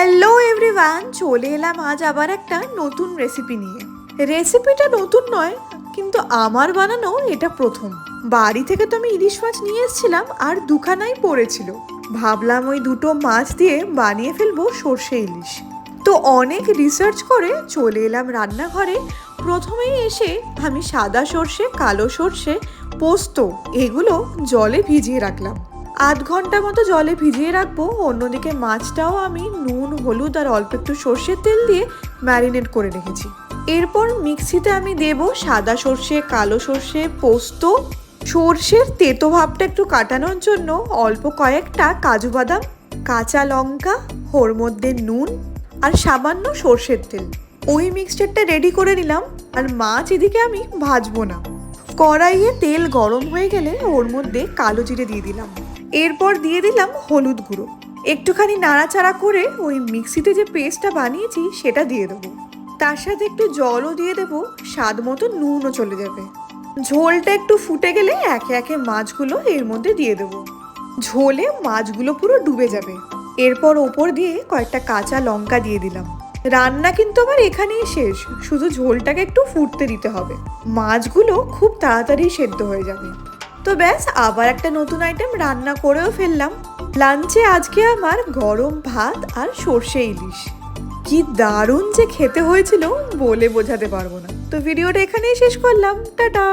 Hello everyone, চলে এলাম আজ আবার একটা নতুন রেসিপি নিয়ে। রেসিপিটা নতুন নয়, কিন্তু আমার বানানো এটা প্রথম। বাড়ি থেকে তো আমি ইলিশ মাছ নিয়ে এসেছিলাম আর দুখানাই পড়েছিল। ভাবলাম ওই দুটো মাছ দিয়ে বানিয়ে ফেলবো সর্ষে ইলিশ। তো অনেক রিসার্চ করে চলে এলাম রান্নাঘরে। প্রথমেই এসে আমি সাদা সর্ষে, কালো সর্ষে, পোস্ত এগুলো জলে ভিজিয়ে রাখলাম। আধ ঘন্টা মতো জলে ভিজিয়ে রাখবো। অন্যদিকে মাছটাও আমি নুন, হলুদ আর অল্প একটু সর্ষের তেল দিয়ে ম্যারিনেট করে রেখেছি। এরপর মিক্সিতে আমি দেব সাদা সর্ষে, কালো সর্ষে, পোস্ত। সর্ষের তেতো ভাবটা একটু কাটানোর জন্য অল্প কয়েকটা কাজু বাদাম, কাঁচা লঙ্কা, ওর মধ্যে নুন আর সামান্য সর্ষের তেল। ওই মিক্সচারটা রেডি করে নিলাম। আর মাছ এদিকে আমি ভাজবো না। কড়াইয়ে তেল গরম হয়ে গেলে ওর মধ্যে কালো জিরে দিয়ে দিলাম। এরপর দিয়ে দিলাম হলুদ গুঁড়ো। একটুখানি নাড়াচাড়া করে ওই মিক্সিতে যে পেস্টটা বানিয়েছি সেটা দিয়ে দেবো। তার সাথে একটু জলও দিয়ে দেবো, স্বাদ মতো নুনও চলে যাবে। ঝোলটা একটু ফুটে গেলে একে একে মাছগুলো এর মধ্যে দিয়ে দেবো। ঝোলে মাছগুলো পুরো ডুবে যাবে। এরপর ওপর দিয়ে কয়েকটা কাঁচা লঙ্কা দিয়ে দিলাম। রান্না কিন্তু আমার এখানেই শেষ, শুধু ঝোলটাকে একটু ফুটতে দিতে হবে। মাছগুলো খুব তাড়াতাড়ি সেদ্ধ হয়ে যাবে। তো ব্যাস, আবার একটা নতুন আইটেম রান্না করেও ফেললাম। লাঞ্চে আজকে আমার গরম ভাত আর সর্ষে ইলিশ। কি দারুণ যে খেতে হয়েছিল, বলে বোঝাতে পারবো না। তো ভিডিওটা এখানেই শেষ করলাম। টাটা।